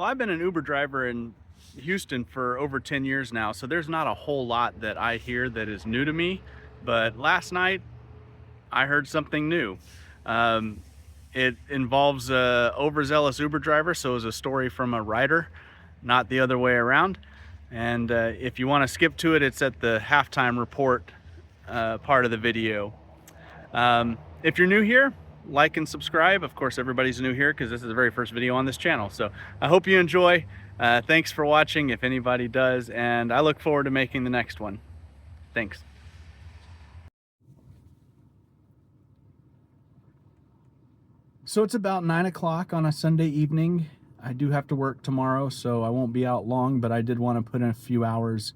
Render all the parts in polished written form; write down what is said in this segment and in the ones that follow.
Well, I've been an Uber driver in Houston for over 10 years now, so there's not a whole lot that I hear that is new to me. But last night, I heard something new. Um, it involves a overzealous Uber driver, so it was a story from a rider, not the other way around. And if you want to skip to it, it's at the halftime report part of the video. If you're new here, like and subscribe. Of course, everybody's new here because this is the very first video on this channel. So I hope you enjoy. Thanks for watching, if anybody does, and I look forward to making the next one. Thanks. So it's about 9 o'clock on a Sunday evening. I do have to work tomorrow, so I won't be out long, but I did want to put in a few hours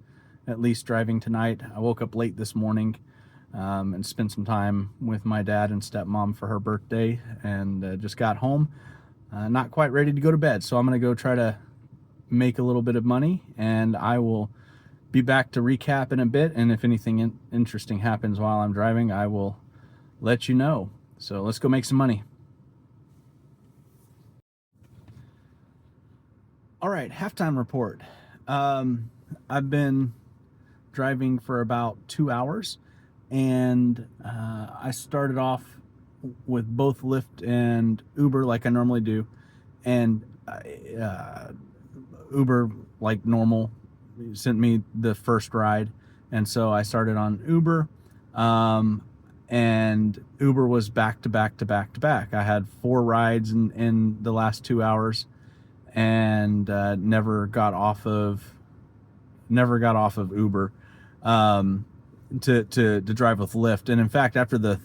at least driving tonight. I woke up late this morning and spent some time with my dad and stepmom for her birthday, and just got home. Not quite ready to go to bed, so I'm going to go try to make a little bit of money, and I will be back to recap in a bit, and if anything interesting happens while I'm driving, I will let you know. So let's go make some money. All right, halftime report. I've been driving for about 2 hours, and I started off with both Lyft and Uber like I normally do, and Uber, like normal, sent me the first ride, and so I started on Uber, and Uber was back to back to back to back. I had 4 rides in the last 2 hours, and never got off of Uber to drive with Lyft. And in fact, after the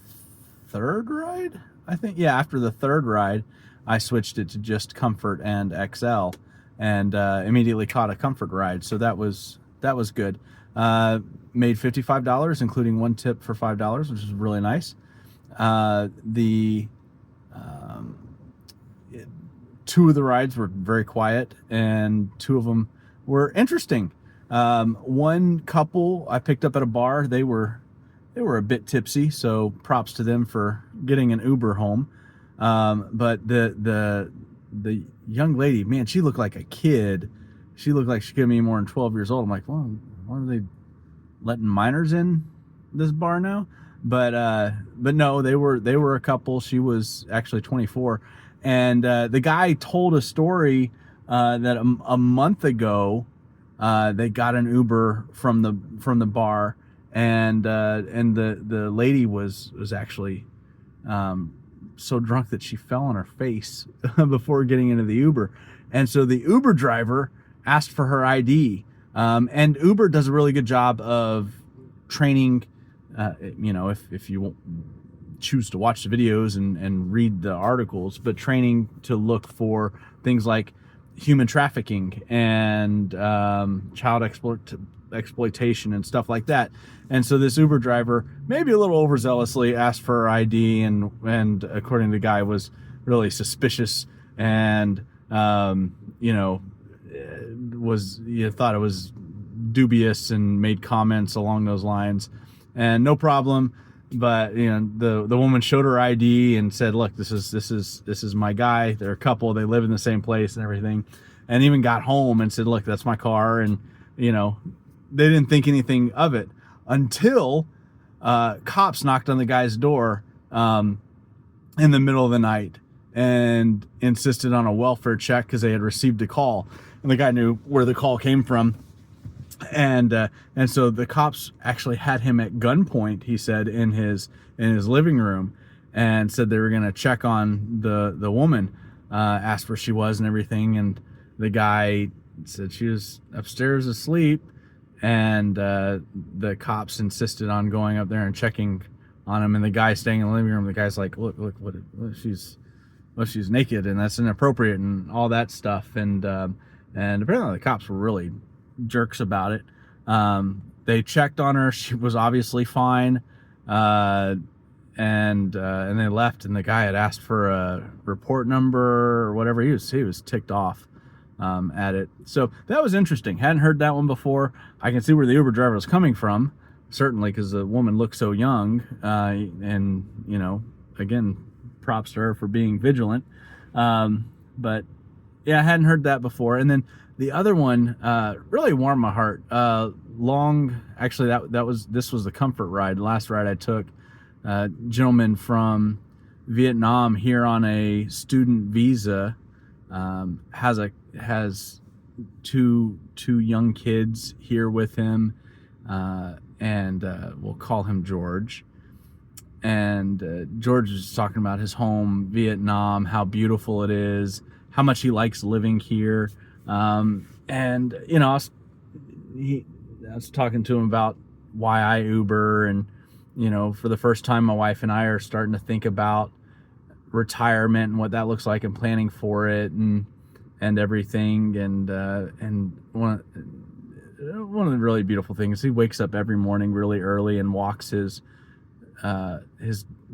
third ride, after the third ride, I switched it to just Comfort and XL, and immediately caught a Comfort ride. So that was good. Made $55, including one tip for $5, which is really nice. Two of the rides were very quiet, and 2 of them were interesting. One couple I picked up at a bar, they were a bit tipsy, so props to them for getting an Uber home. But the young lady, man, she looked like a kid. She looked like she could be more than 12 years old. I'm like, well, why are they letting minors in this bar now? But no, they were a couple. She was actually 24. And the guy told a story that a month ago they got an Uber from the bar, and the lady was actually so drunk that she fell on her face before getting into the Uber, and so the Uber driver asked for her ID. And Uber does a really good job of training. If you choose to watch the videos and read the articles, but training to look for things like human trafficking and child exploitation and stuff like that. And so this Uber driver, maybe a little overzealously, asked for her ID, and according to the guy, was really suspicious, and thought it was dubious, and made comments along those lines. And no problem. But the woman showed her ID and said, "Look, this is my guy. They're a couple. They live in the same place and everything." And even got home and said, "Look, that's my car." And they didn't think anything of it until cops knocked on the guy's door in the middle of the night and insisted on a welfare check because they had received a call, and the guy knew where the call came from. And so the cops actually had him at gunpoint, he said, in his living room, and said they were going to check on the woman, asked where she was and everything. And the guy said she was upstairs asleep. And the cops insisted on going up there and checking on him. And the guy staying in the living room, the guy's like, look, what she's naked, and that's inappropriate, and all that stuff. And apparently the cops were really jerks about it. They checked on her. She was obviously fine. And they left, and the guy had asked for a report number or whatever. He was ticked off at it. So that was interesting. Hadn't heard that one before. I can see where the Uber driver was coming from, certainly, because the woman looked so young. And again, props to her for being vigilant. But Yeah, I hadn't heard that before. And then the other one really warmed my heart. Actually, this was the comfort ride. The last ride I took, gentleman from Vietnam here on a student visa, has two young kids here with him, and we'll call him George. And George is talking about his home, Vietnam, how beautiful it is, how much he likes living here. And I was talking to him about why I Uber, and for the first time, my wife and I are starting to think about retirement and what that looks like and planning for it and everything. And one of the really beautiful things, he wakes up every morning really early and walks his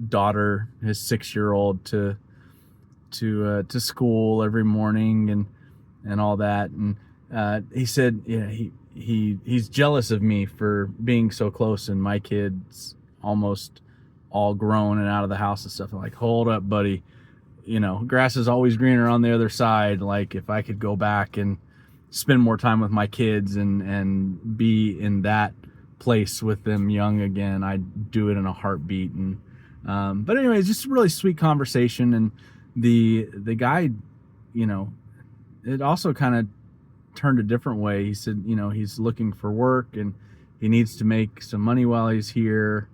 daughter, his 6-year-old, to school every morning and all that. And he said, he's jealous of me for being so close, and my kids almost all grown and out of the house and stuff. I'm like, hold up, buddy. Grass is always greener on the other side. Like, if I could go back and spend more time with my kids and be in that place with them young again, I'd do it in a heartbeat. And but anyways, just a really sweet conversation. And the guy, it also kind of turned a different way. He said, he's looking for work and he needs to make some money while he's here,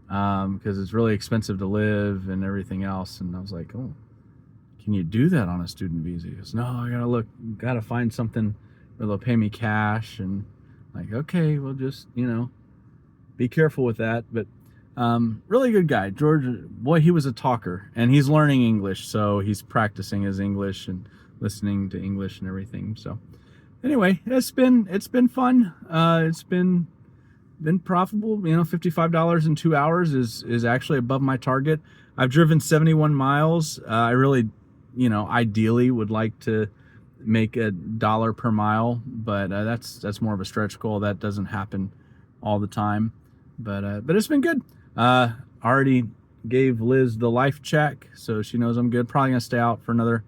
because it's really expensive to live and everything else. And I was like, oh, can you do that on a student visa? He goes, no, I gotta find something where they'll pay me cash. And like, okay, well, just, be careful with that. But really good guy. George, boy, he was a talker, and he's learning English. So he's practicing his English and listening to English and everything. So anyway, it's been fun. It's been profitable. $55 in 2 hours is actually above my target. I've driven 71 miles. I really, ideally would like to make $1 per mile, but that's more of a stretch goal. That doesn't happen all the time, but it's been good. Already gave Liz the life check, so she knows I'm good. Probably gonna stay out for another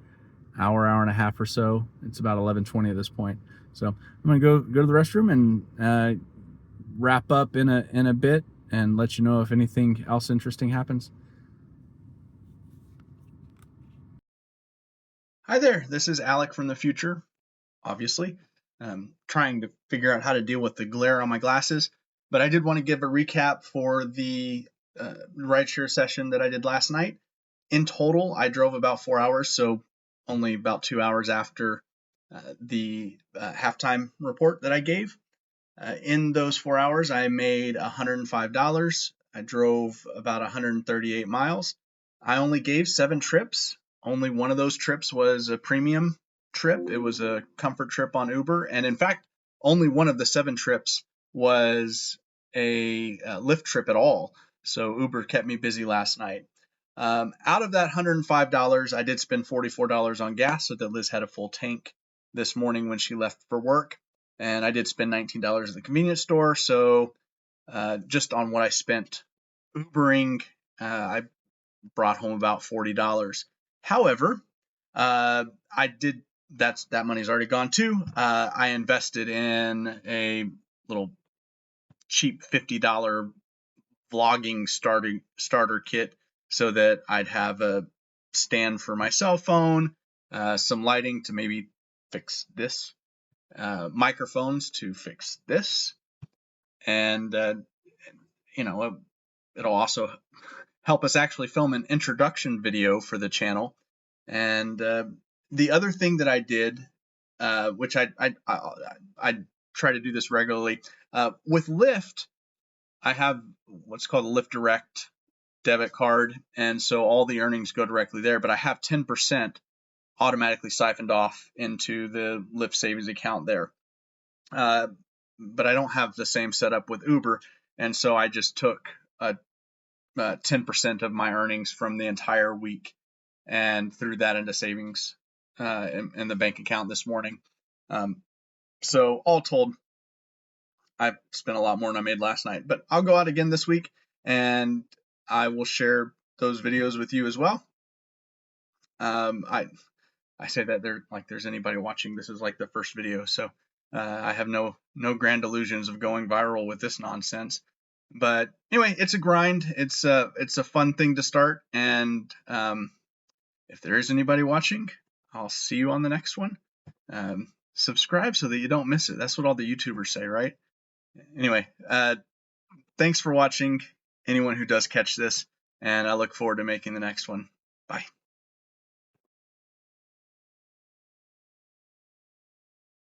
hour and a half or so. It's about 11:20 at this point, so I'm gonna go to the restroom and wrap up in a bit and let you know if anything else interesting happens. Hi there, this is Alec from the future, obviously. Trying to figure out how to deal with the glare on my glasses, but I did want to give a recap for the rideshare session that I did last night. In total, I drove about 4 hours, so only about 2 hours after the halftime report that I gave. In those 4 hours, I made $105. I drove about 138 miles. I only gave 7 trips. Only one of those trips was a premium trip. It was a comfort trip on Uber. And in fact, only one of the 7 trips was a Lyft trip at all. So Uber kept me busy last night. Out of that $105, I did spend $44 on gas so that Liz had a full tank this morning when she left for work. And I did spend $19 at the convenience store. So just on what I spent Ubering, I brought home about $40. However, I did that money's already gone too. I invested in a little cheap $50 vlogging starter kit so that I'd have a stand for my cell phone, some lighting to maybe fix this, microphones to fix this, and it'll also help us actually film an introduction video for the channel. And the other thing that I did, which I try to do this regularly, with Lyft, I have what's called a Lyft Direct debit card, and so all the earnings go directly there. But I have 10% automatically siphoned off into the Lyft savings account there. But I don't have the same setup with Uber, and so I just took 10% of my earnings from the entire week and threw that into savings in the bank account this morning. So all told, I spent a lot more than I made last night. But I'll go out again this week, and I will share those videos with you as well. I I say that there's anybody watching. This is like the first video, so I have no grand illusions of going viral with this nonsense. But anyway, it's a grind. It's a fun thing to start, and if there is anybody watching, I'll see you on the next one. Subscribe so that you don't miss it. That's what all the YouTubers say, right? Anyway, thanks for watching, anyone who does catch this, and I look forward to making the next one. Bye.